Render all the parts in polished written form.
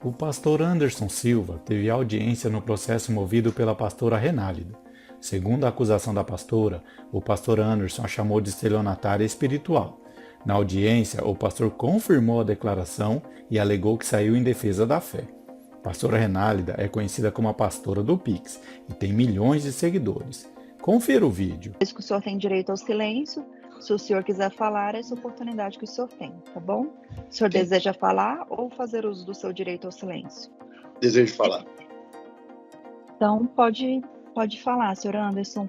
O pastor Anderson Silva teve audiência no processo movido pela pastora Renálida. Segundo a acusação da pastora, o pastor Anderson a chamou de estelionatária espiritual. Na audiência, o pastor confirmou a declaração e alegou que saiu em defesa da fé. A pastora Renálida é conhecida como a pastora do Pix e tem milhões de seguidores. Confira o vídeo. Que o senhor tem direito ao silêncio. Se o senhor quiser falar, essa oportunidade que o senhor tem, tá bom? O senhor deseja falar ou fazer uso do seu direito ao silêncio? Desejo falar. Então, pode falar, senhor Anderson.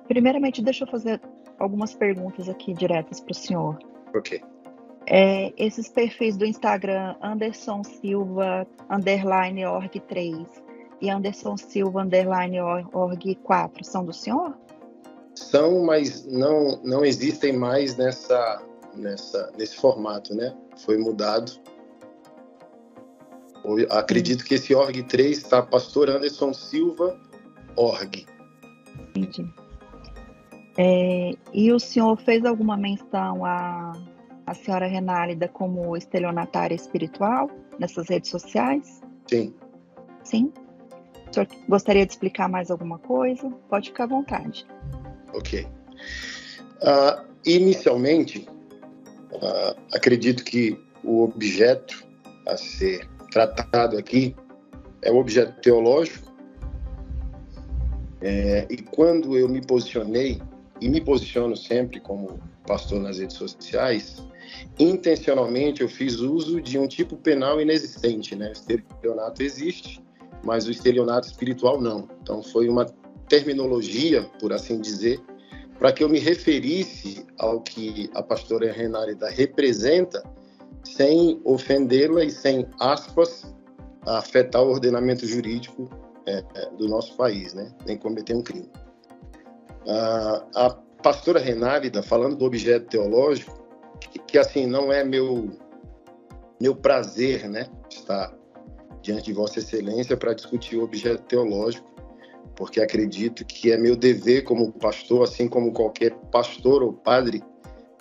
Primeiramente, deixa eu fazer algumas perguntas aqui diretas para o senhor. Ok. Esses perfis do Instagram, Anderson Silva, _org3 e Anderson Silva, _org4, são do senhor? São, mas não existem mais nesse formato, né? Foi mudado. Acredito que esse org3 está pastor Anderson Silva, org. Entendi. E o senhor fez alguma menção à senhora Renálida como estelionatária espiritual nessas redes sociais? Sim. Sim? O senhor gostaria de explicar mais alguma coisa? Pode ficar à vontade. Ok. Inicialmente, acredito que o objeto a ser tratado aqui é o objeto teológico. E quando eu me posicionei, e me posiciono sempre como pastor nas redes sociais, intencionalmente eu fiz uso de um tipo penal inexistente, né? O estelionato existe, mas o estelionato espiritual não. Então foi uma terminologia, por assim dizer, para que eu me referisse ao que a pastora Renálida representa, sem ofendê-la e sem, aspas, afetar o ordenamento jurídico do nosso país, né? Nem cometer um crime. A pastora Renálida, falando do objeto teológico, que assim, não é meu prazer, né, estar diante de Vossa Excelência para discutir o objeto teológico, porque acredito que é meu dever como pastor, assim como qualquer pastor ou padre,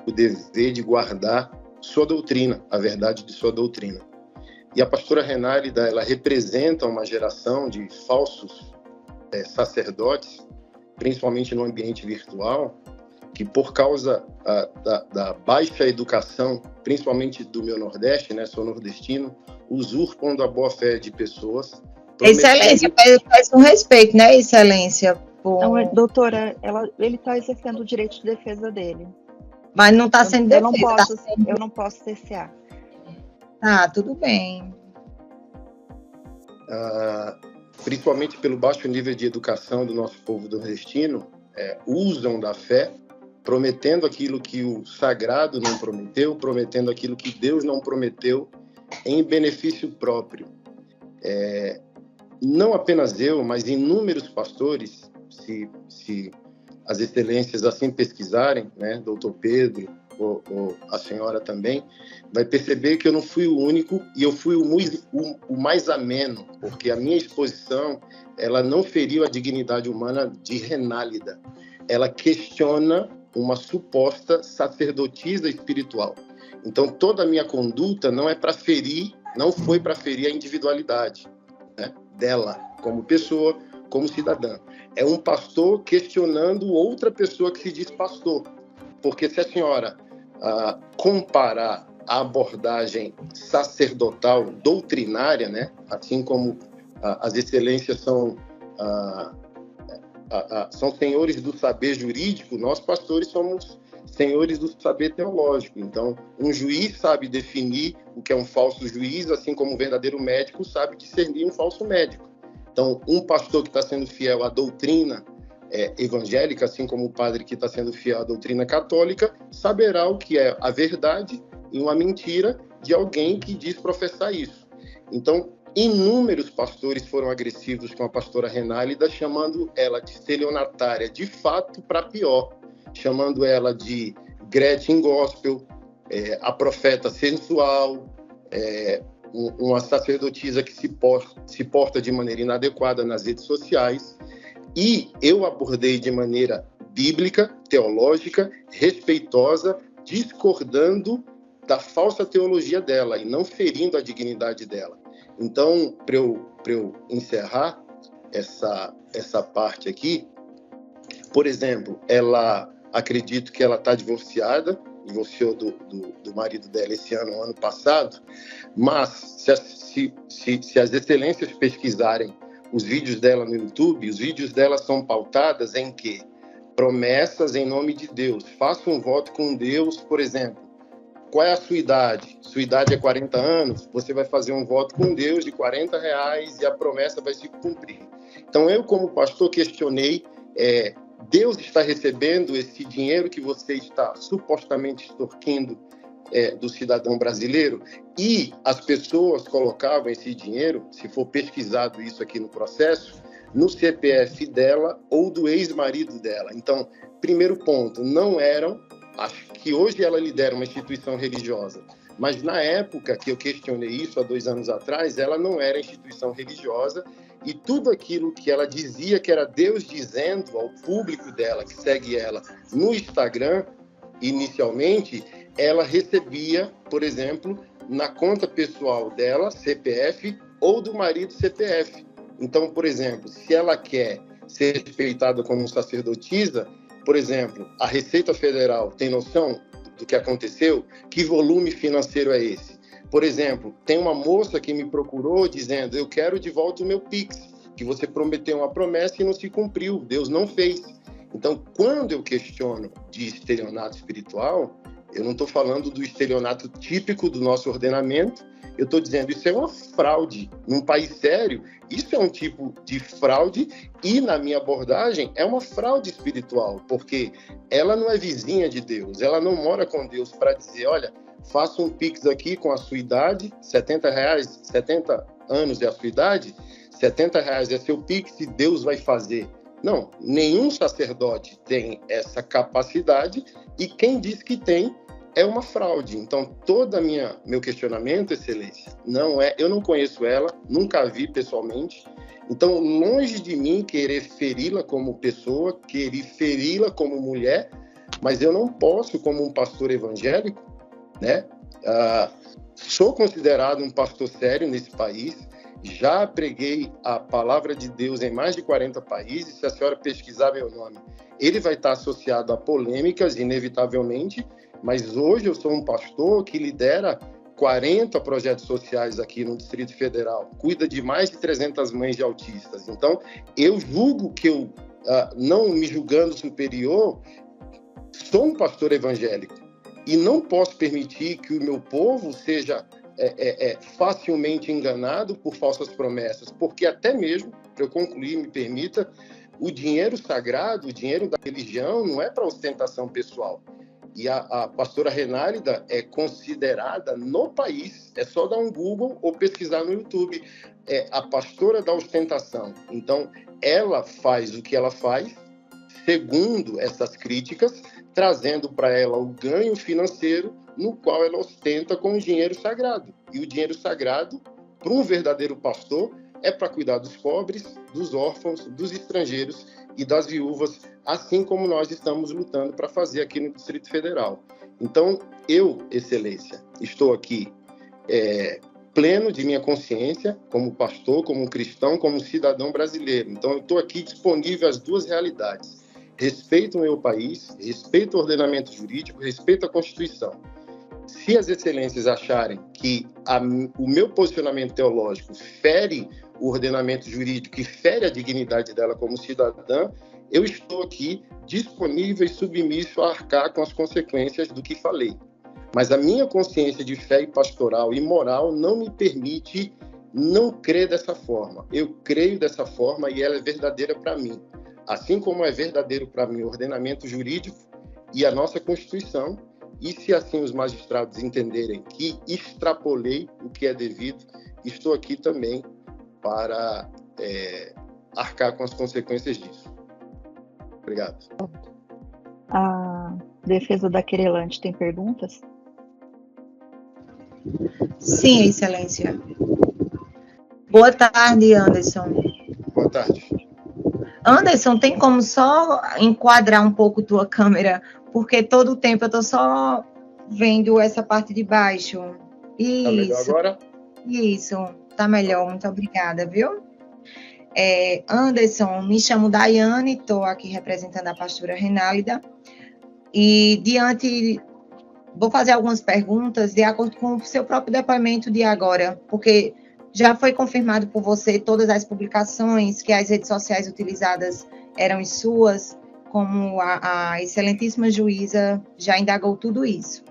o dever de guardar sua doutrina, a verdade de sua doutrina. E a pastora Renálida, ela representa uma geração de falsos sacerdotes, principalmente no ambiente virtual, que por causa da baixa educação, principalmente do meu Nordeste, né, sou nordestino, usurpam da boa-fé de pessoas. Excelência, faz um respeito, né, Excelência? Não, doutora, ele está exercendo o direito de defesa dele. Mas não está sendo defesa. Eu não posso cercear. Ah, tudo bem. Principalmente pelo baixo nível de educação do nosso povo nordestino, usam da fé, prometendo aquilo que o sagrado não prometeu, prometendo aquilo que Deus não prometeu, em benefício próprio. Não apenas eu, mas inúmeros pastores, se as excelências assim pesquisarem, né, doutor Pedro, ou a senhora também, vai perceber que eu não fui o único e eu fui o mais ameno, porque a minha exposição, ela não feriu a dignidade humana de Renálida. Ela questiona uma suposta sacerdotisa espiritual. Então, toda a minha conduta não foi para ferir a individualidade, né, dela, como pessoa, como cidadã. É um pastor questionando outra pessoa que se diz pastor. Porque se a senhora comparar a abordagem sacerdotal, doutrinária, né, assim como as excelências são senhores do saber jurídico, nós pastores somos senhores do saber teológico. Então, um juiz sabe definir o que é um falso juiz, assim como um verdadeiro médico sabe discernir um falso médico. Então, um pastor que está sendo fiel à doutrina evangélica, assim como o padre que está sendo fiel à doutrina católica, saberá o que é a verdade e uma mentira de alguém que diz professar isso. Então, inúmeros pastores foram agressivos com a pastora Renálida, chamando ela de estelionatária, de fato, para pior, chamando ela de Gretchen Gospel, a profeta sensual, uma sacerdotisa que se porta de maneira inadequada nas redes sociais. E eu abordei de maneira bíblica, teológica, respeitosa, discordando da falsa teologia dela e não ferindo a dignidade dela. Então, para eu encerrar essa parte aqui, por exemplo, acredito que ela está divorciou do marido dela esse ano passado, mas se as excelências pesquisarem os vídeos dela no YouTube, os vídeos dela são pautadas em quê? Promessas em nome de Deus. Faça um voto com Deus, por exemplo. Qual é a sua idade? Sua idade é 40 anos, você vai fazer um voto com Deus de R$40 e a promessa vai se cumprir. Então, eu, como pastor, questionei, Deus está recebendo esse dinheiro que você está supostamente extorquindo do cidadão brasileiro? E as pessoas colocavam esse dinheiro, se for pesquisado isso aqui no processo, no CPF dela ou do ex-marido dela. Então, primeiro ponto, não eram, acho que hoje ela lidera uma instituição religiosa, mas na época que eu questionei isso, há 2 anos atrás, ela não era instituição religiosa e tudo aquilo que ela dizia que era Deus dizendo ao público dela, que segue ela no Instagram, inicialmente, ela recebia, por exemplo, na conta pessoal dela, CPF, ou do marido CPF. Então, por exemplo, se ela quer ser respeitada como sacerdotisa, por exemplo, a Receita Federal tem noção do que aconteceu? Que volume financeiro é esse? Por exemplo, tem uma moça que me procurou dizendo: eu quero de volta o meu Pix, que você prometeu uma promessa e não se cumpriu, Deus não fez. Então, quando eu questiono de estelionato espiritual, eu não estou falando do estelionato típico do nosso ordenamento, eu estou dizendo isso é uma fraude. Num país sério, isso é um tipo de fraude e, na minha abordagem, é uma fraude espiritual, porque ela não é vizinha de Deus, ela não mora com Deus para dizer: olha, faça um Pix aqui com a sua idade, R$70, 70 anos é a sua idade, R$70 é seu Pix e Deus vai fazer. Não, nenhum sacerdote tem essa capacidade e quem diz que tem é uma fraude. Então, todo meu questionamento, Excelência, eu não conheço ela, nunca a vi pessoalmente. Então, longe de mim querer feri-la como pessoa, querer feri-la como mulher, mas eu não posso, como um pastor evangélico, né? Sou considerado um pastor sério nesse país, já preguei a palavra de Deus em mais de 40 países. Se a senhora pesquisar meu nome, ele vai estar associado a polêmicas, inevitavelmente, mas hoje eu sou um pastor que lidera 40 projetos sociais aqui no Distrito Federal, cuida de mais de 300 mães de autistas. Então, eu julgo que eu, não me julgando superior, sou um pastor evangélico e não posso permitir que o meu povo seja facilmente enganado por falsas promessas, porque até mesmo, para eu concluir, me permita, o dinheiro sagrado, o dinheiro da religião não é para ostentação pessoal. E a pastora Renálida é considerada no país, é só dar um Google ou pesquisar no YouTube, a pastora da ostentação. Então, ela faz o que ela faz, segundo essas críticas, trazendo para ela o ganho financeiro no qual ela ostenta com o dinheiro sagrado. E o dinheiro sagrado, para um verdadeiro pastor, é para cuidar dos pobres, dos órfãos, dos estrangeiros e das viúvas, assim como nós estamos lutando para fazer aqui no Distrito Federal. Então, eu, Excelência, estou aqui pleno de minha consciência, como pastor, como cristão, como cidadão brasileiro. Então, eu estou aqui disponível às duas realidades. Respeito o meu país, respeito o ordenamento jurídico, respeito a Constituição. Se as excelências acharem que o meu posicionamento teológico fere o ordenamento jurídico e fere a dignidade dela como cidadã, eu estou aqui disponível e submisso a arcar com as consequências do que falei. Mas a minha consciência de fé e pastoral e moral não me permite não crer dessa forma. Eu creio dessa forma e ela é verdadeira para mim. Assim como é verdadeiro para mim o ordenamento jurídico e a nossa Constituição, e se assim os magistrados entenderem que extrapolei o que é devido, estou aqui também para arcar com as consequências disso. Obrigado. A defesa da querelante tem perguntas? Sim, Excelência. Boa tarde, Anderson. Boa tarde. Anderson, tem como só enquadrar um pouco tua câmera? Porque todo o tempo eu estou só vendo essa parte de baixo. Tá melhor Isso, agora? isso. Tá melhor, muito obrigada, viu? Anderson, me chamo Daiane, estou aqui representando a pastora Renálida. E vou fazer algumas perguntas de acordo com o seu próprio depoimento de agora, porque já foi confirmado por você todas as publicações que as redes sociais utilizadas eram suas, como a excelentíssima juíza já indagou tudo isso.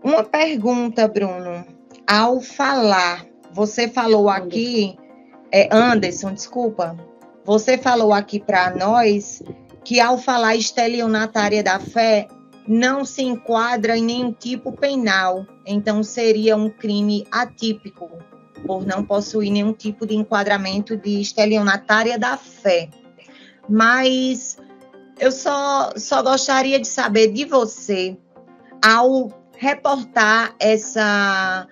Uma pergunta, Bruno. Ao falar, você falou aqui, Anderson, desculpa, você falou aqui para nós que ao falar estelionatária da fé, não se enquadra em nenhum tipo penal, então seria um crime atípico, por não possuir nenhum tipo de enquadramento de estelionatária da fé. Mas eu só gostaria de saber de você, ao reportar essa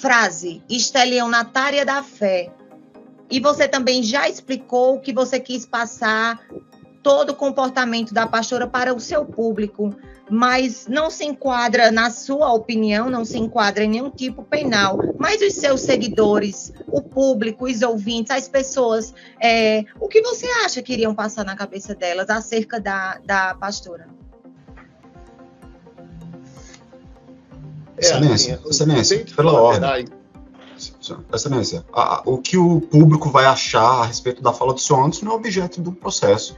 frase, estelionatária da fé, e você também já explicou que você quis passar todo o comportamento da pastora para o seu público, mas não se enquadra, na sua opinião, não se enquadra em nenhum tipo penal. Mas os seus seguidores, o público, os ouvintes, as pessoas, o que você acha que iriam passar na cabeça delas acerca da pastora? Excelência, pela ordem. Excelência, o que o público vai achar a respeito da fala do senhor Anderson não é objeto do processo.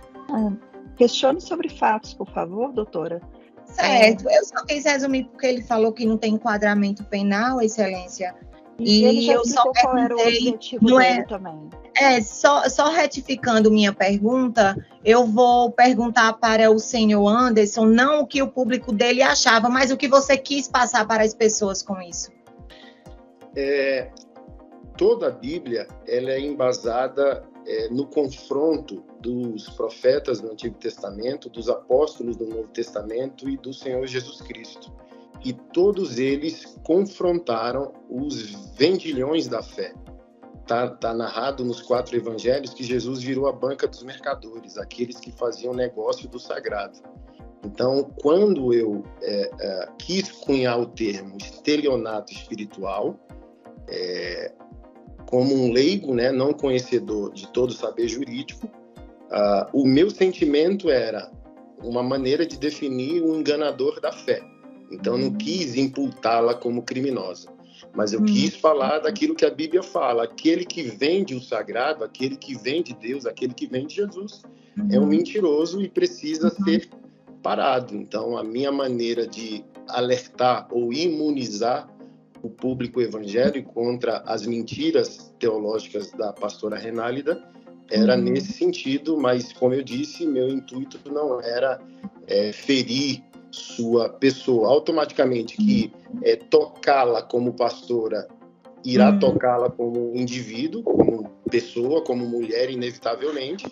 Questione sobre fatos, por favor, doutora. Certo, eu só quis resumir porque ele falou que não tem enquadramento penal, excelência. E ele já explicou qual era o objetivo dele também. Só retificando minha pergunta, eu vou perguntar para o senhor Anderson, não o que o público dele achava, mas o que você quis passar para as pessoas com isso. Toda a Bíblia ela é embasada no confronto dos profetas do Antigo Testamento, dos apóstolos do Novo Testamento e do Senhor Jesus Cristo. E todos eles confrontaram os vendilhões da fé. Tá narrado nos 4 evangelhos que Jesus virou a banca dos mercadores, aqueles que faziam negócio do sagrado. Então, quando eu quis cunhar o termo estelionato espiritual, como um leigo, né, não conhecedor de todo o saber jurídico, o meu sentimento era uma maneira de definir um enganador da fé. Então, eu não quis imputá-la como criminosa, mas eu quis falar daquilo que a Bíblia fala. Aquele que vende o sagrado, aquele que vende Deus, aquele que vende Jesus, é um mentiroso e precisa ser parado. Então, a minha maneira de alertar ou imunizar o público evangélico contra as mentiras teológicas da pastora Renálida era nesse sentido, mas, como eu disse, meu intuito não era ferir sua pessoa. Automaticamente que tocá-la como pastora irá tocá-la como indivíduo, como pessoa, como mulher, inevitavelmente,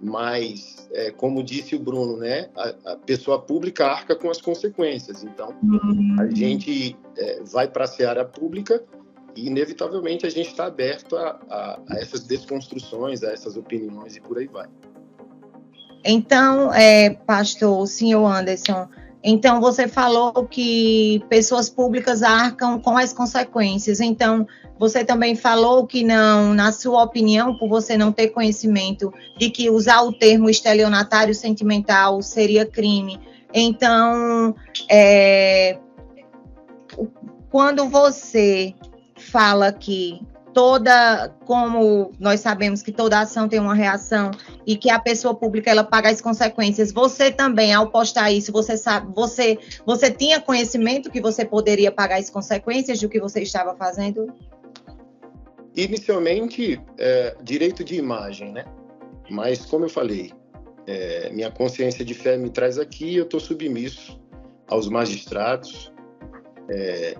mas, como disse o Bruno, né, a pessoa pública arca com as consequências. Então, a gente vai para a seara pública e, inevitavelmente, a gente está aberto a essas desconstruções, a essas opiniões e por aí vai. Então, pastor, o senhor Anderson, então você falou que pessoas públicas arcam com as consequências. Então, você também falou que não, na sua opinião, por você não ter conhecimento de que usar o termo estelionatário sentimental seria crime. Então, quando você fala que como nós sabemos que toda ação tem uma reação e que a pessoa pública ela paga as consequências, você também, ao postar isso, você tinha conhecimento que você poderia pagar as consequências do que você estava fazendo? Inicialmente, direito de imagem, né? Mas, como eu falei, minha consciência de fé me traz aqui, eu estou submisso aos magistrados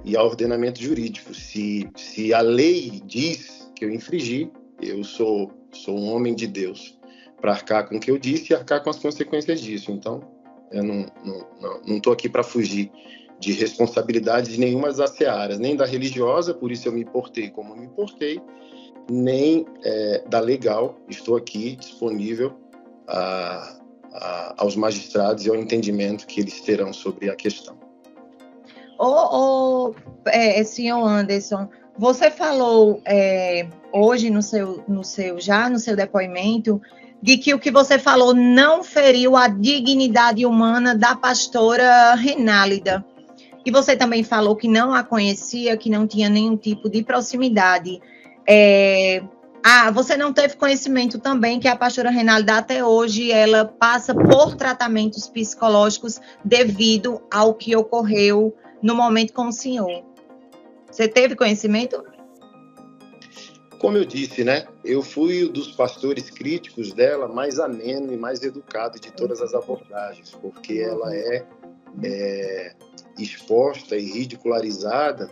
e ao ordenamento jurídico. Se a lei diz que eu infringi, eu sou um homem de Deus para arcar com o que eu disse e arcar com as consequências disso. Então, eu não estou aqui para fugir de responsabilidade de nenhuma das searas, nem da religiosa, por isso eu me portei como me portei, nem da legal. Estou aqui disponível aos magistrados e ao entendimento que eles terão sobre a questão. Senhor Anderson, você falou hoje no seu depoimento de que o que você falou não feriu a dignidade humana da pastora Renálida. E você também falou que não a conhecia, que não tinha nenhum tipo de proximidade. Você não teve conhecimento também que a pastora Renálida até hoje ela passa por tratamentos psicológicos devido ao que ocorreu no momento com o senhor. Você teve conhecimento? Como eu disse, né? Eu fui um dos pastores críticos dela, mais ameno e mais educado de todas as abordagens, porque ela é exposta e ridicularizada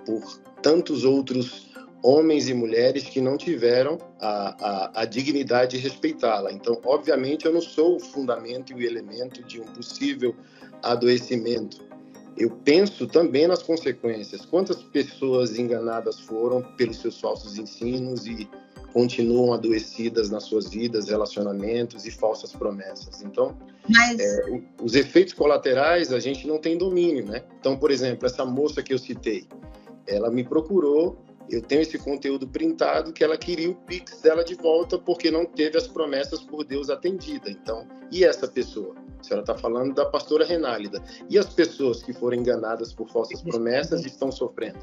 por tantos outros homens e mulheres que não tiveram a dignidade de respeitá-la. Então, obviamente, eu não sou o fundamento e o elemento de um possível adoecimento. Eu penso também nas consequências. Quantas pessoas enganadas foram pelos seus falsos ensinos e continuam adoecidas nas suas vidas, relacionamentos e falsas promessas. Então, os efeitos colaterais a gente não tem domínio, né? Então, por exemplo, essa moça que eu citei, ela me procurou, eu tenho esse conteúdo printado que ela queria o Pix dela de volta porque não teve as promessas por Deus atendida. Então, e essa pessoa? A senhora está falando da pastora Renálida. E as pessoas que foram enganadas por falsas promessas estão sofrendo.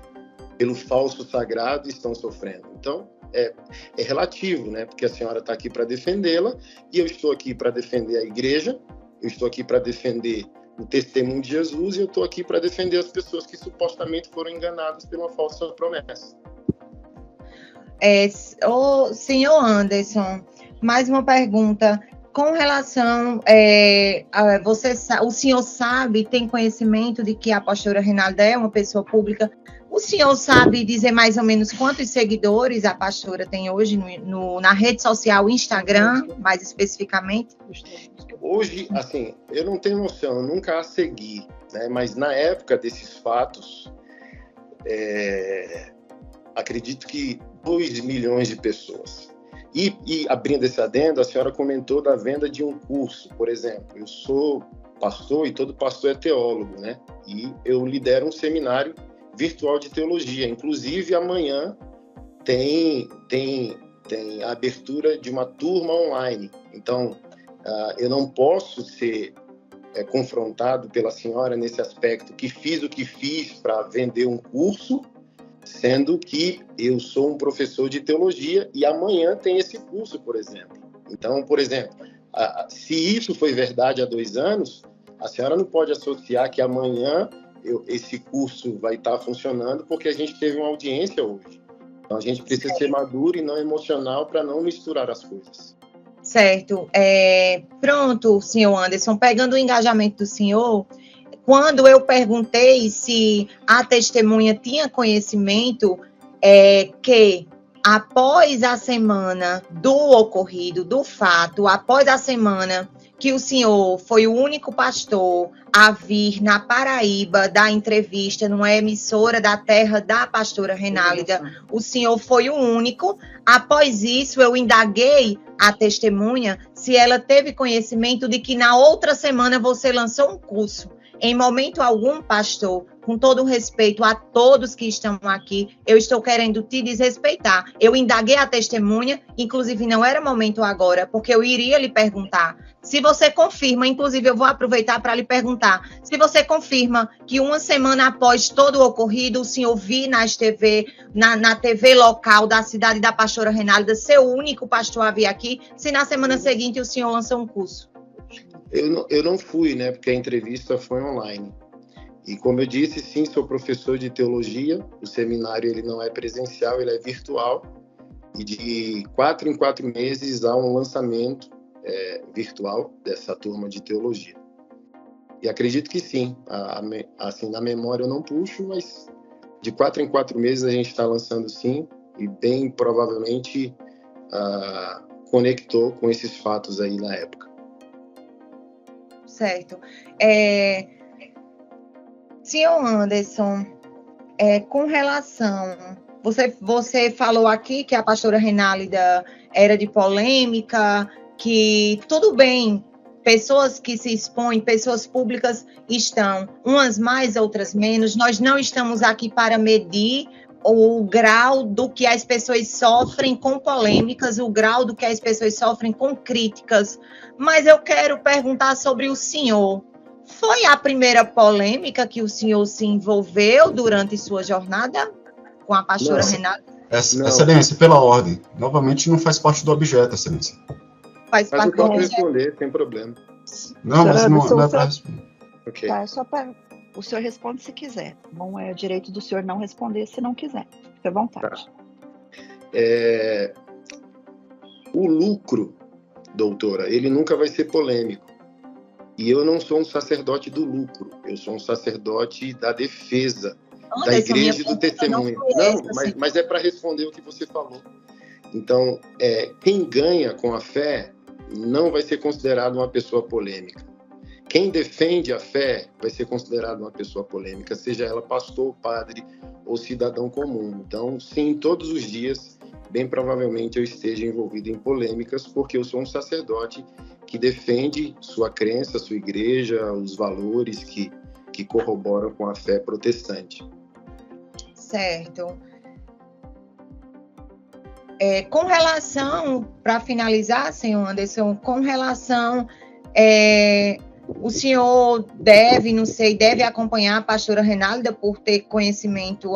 Pelo falso sagrado estão sofrendo. Então, é relativo, né? Porque a senhora está aqui para defendê-la e eu estou aqui para defender a igreja, eu estou aqui para defender o testemunho de Jesus e eu estou aqui para defender as pessoas que supostamente foram enganadas por uma falsa promessa. Senhor Anderson, mais uma pergunta. Com relação, o senhor sabe, tem conhecimento de que a pastora Renálida é uma pessoa pública? O senhor sabe dizer mais ou menos quantos seguidores a pastora tem hoje na rede social Instagram, mais especificamente? Hoje, assim, eu não tenho noção, eu nunca a segui, né? Mas na época desses fatos, acredito que 2 milhões de pessoas. E abrindo esse adendo, a senhora comentou da venda de um curso, por exemplo. Eu sou pastor e todo pastor é teólogo, né? E eu lidero um seminário virtual de teologia. Inclusive, amanhã tem a abertura de uma turma online. Então, eu não posso ser confrontado pela senhora nesse aspecto que fiz o que fiz para vender um curso, sendo que eu sou um professor de teologia e amanhã tem esse curso, por exemplo. Então, por exemplo, se isso foi verdade há 2 anos, a senhora não pode associar que amanhã esse curso vai estar funcionando porque a gente teve uma audiência hoje. Então, a gente precisa ser maduro e não emocional para não misturar as coisas. Certo. Pronto, senhor Anderson, pegando o engajamento do senhor, quando eu perguntei se a testemunha tinha conhecimento que após a semana do ocorrido, do fato, após a semana que o senhor foi o único pastor a vir na Paraíba dar entrevista numa emissora da terra da pastora Renálida, o senhor foi o único. Após isso, eu indaguei a testemunha se ela teve conhecimento de que na outra semana você lançou um curso. Em momento algum, pastor, com todo o respeito a todos que estão aqui, eu estou querendo te desrespeitar. Eu indaguei a testemunha, inclusive não era momento agora, porque eu iria lhe perguntar. Se você confirma, inclusive eu vou aproveitar para lhe perguntar, se você confirma que uma semana após todo o ocorrido, o senhor viu na TV local da cidade da pastora Renálida, ser o único pastor a vir aqui, se na semana seguinte o senhor lança um curso. Eu não fui, né, porque a entrevista foi online. E como eu disse, sim, sou professor de teologia, o seminário ele não é presencial, ele é virtual, e de 4 em 4 meses há um lançamento virtual dessa turma de teologia. E acredito que sim, assim, na memória eu não puxo, mas de 4 em 4 meses a gente está lançando sim, e bem provavelmente conectou com esses fatos aí na época. Certo. Senhor Anderson, com relação... Você falou aqui que a pastora Renálida era de polêmica, que tudo bem, pessoas que se expõem, pessoas públicas estão, umas mais, outras menos. Nós não estamos aqui para medir o grau do que as pessoas sofrem com polêmicas, o grau do que as pessoas sofrem com críticas. Mas eu quero perguntar sobre o senhor. Foi a primeira polêmica que o senhor se envolveu durante sua jornada com a pastora Renata? Excelência, pela ordem. Novamente, não faz parte do objeto, Excelência. Faz Mas eu parte do posso objeto. responder, sem problema. Não, mas não é Anderson, para responder. Ok. Tá, é só para. O senhor responde se quiser. Não é direito do senhor não responder se não quiser. Fique à vontade. O lucro, doutora, ele nunca vai ser polêmico. E eu não sou um sacerdote do lucro. Eu sou um sacerdote da defesa, da Anderson, minha igreja e do pergunta testemunho. não foi Não, essa, mas é para responder o que você falou. Então, quem ganha com a fé não vai ser considerado uma pessoa polêmica. Quem defende a fé vai ser considerado uma pessoa polêmica, seja ela pastor, padre ou cidadão comum. Então, sim, todos os dias, bem provavelmente eu esteja envolvido em polêmicas, porque eu sou um sacerdote que defende sua crença, sua igreja, os valores que corroboram com a fé protestante. Certo. Com relação, para finalizar, senhor Anderson, com relação, o senhor deve acompanhar a pastora Renálida por ter conhecimento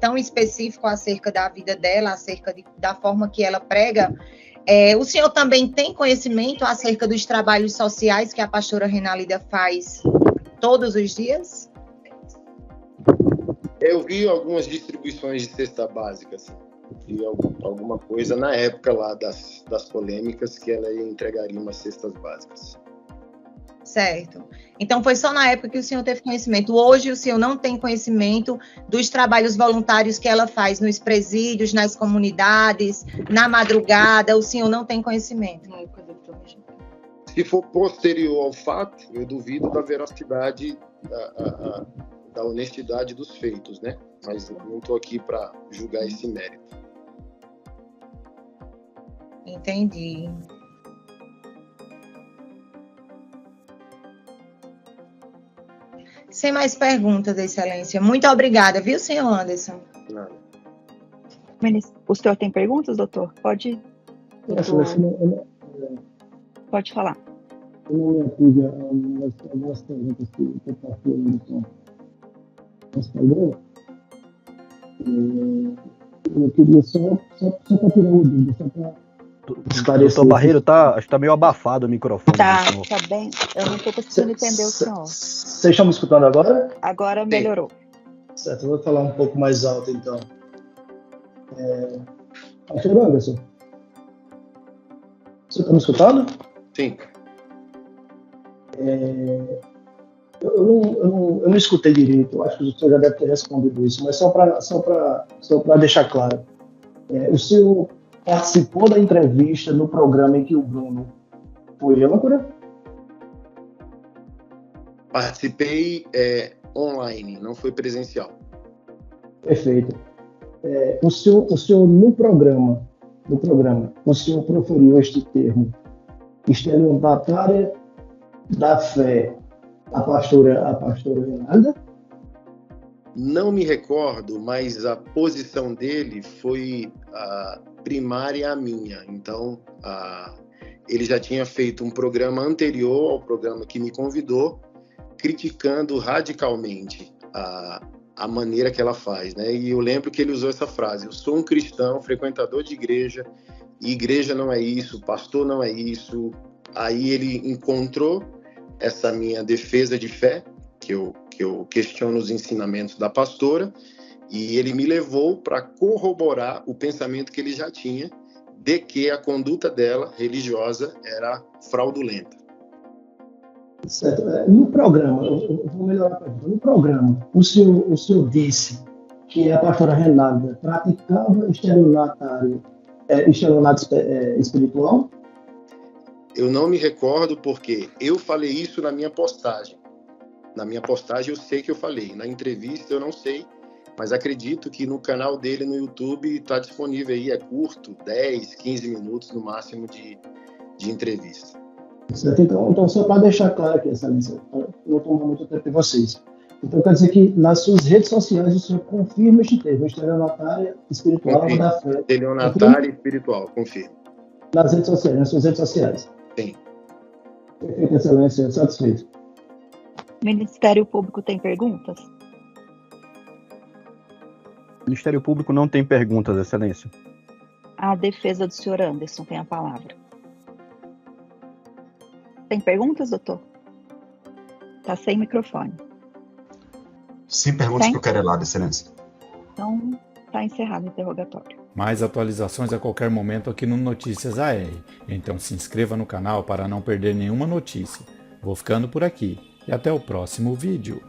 tão específico acerca da vida dela, acerca da forma que ela prega. O senhor também tem conhecimento acerca dos trabalhos sociais que a pastora Renálida faz todos os dias? Eu vi algumas distribuições de cesta básica, assim. Vi alguma coisa na época lá das polêmicas que ela entregaria umas cestas básicas. Certo. Então, foi só na época que o senhor teve conhecimento. Hoje, o senhor não tem conhecimento dos trabalhos voluntários que ela faz nos presídios, nas comunidades, na madrugada. O senhor não tem conhecimento. Se for posterior ao fato, eu duvido da veracidade, da honestidade dos feitos, né? Mas não estou aqui para julgar esse mérito. Entendi. Sem mais perguntas, Excelência. Muito obrigada, viu, senhor Anderson? Nada. O senhor tem perguntas, doutor? Pode. Pode falar. Eu não me acude a algumas perguntas que o pastor Anderson respondeu. Eu queria só para tirar uma dúvida, só para esclarecer. Doutor Barreiro, acho que tá meio abafado o microfone. Tá bem. Eu não estou conseguindo entender o senhor. Vocês estão me escutando agora? Agora melhorou. Certo, eu vou falar um pouco mais alto, então. Pastor Anderson, você está me escutando? Sim. Eu não escutei direito, eu acho que o senhor já deve ter respondido isso, mas só para deixar claro. O senhor participou da entrevista no programa em que o Bruno foi âncora? Participei online, não foi presencial. Perfeito. O senhor no programa, o senhor proferiu este termo, estelionatária da fé, a pastora Renalda? Não me recordo, mas a posição dele foi primária à minha. Então, ele já tinha feito um programa anterior ao programa que me convidou, criticando radicalmente a maneira que ela faz, né? E eu lembro que ele usou essa frase: eu sou um cristão, frequentador de igreja, e igreja não é isso, pastor não é isso. Aí ele encontrou essa minha defesa de fé, que eu questiono os ensinamentos da pastora, e ele me levou para corroborar o pensamento que ele já tinha de que a conduta dela, religiosa, era fraudulenta. Certo. No programa, eu vou melhorar a pergunta. No programa, o senhor disse que a pastora Renalda praticava estelionato espiritual? Eu não me recordo porque eu falei isso na minha postagem. Na minha postagem eu sei que eu falei. Na entrevista eu não sei, mas acredito que no canal dele no YouTube está disponível aí, é curto, 10, 15 minutos no máximo de entrevista. Certo? Então, só para deixar claro aqui, Excelência, para não tomar muito tempo de vocês. Então, quer dizer que nas suas redes sociais o senhor confirma este termo, estelionatária espiritual Confirmo. da fé. Estelionatária espiritual, confirmo. Nas redes sociais, nas suas redes sociais. Sim. Perfeito, Excelência, satisfeito. O Ministério Público tem perguntas? O Ministério Público não tem perguntas, Excelência. A defesa do senhor Anderson tem a palavra. Tem perguntas, doutor? Está sem microfone. Sem perguntas Tem? para o querelado, Excelência. Então, está encerrado o interrogatório. Mais atualizações a qualquer momento aqui no Notícias AR. Então se inscreva no canal para não perder nenhuma notícia. Vou ficando por aqui e até o próximo vídeo.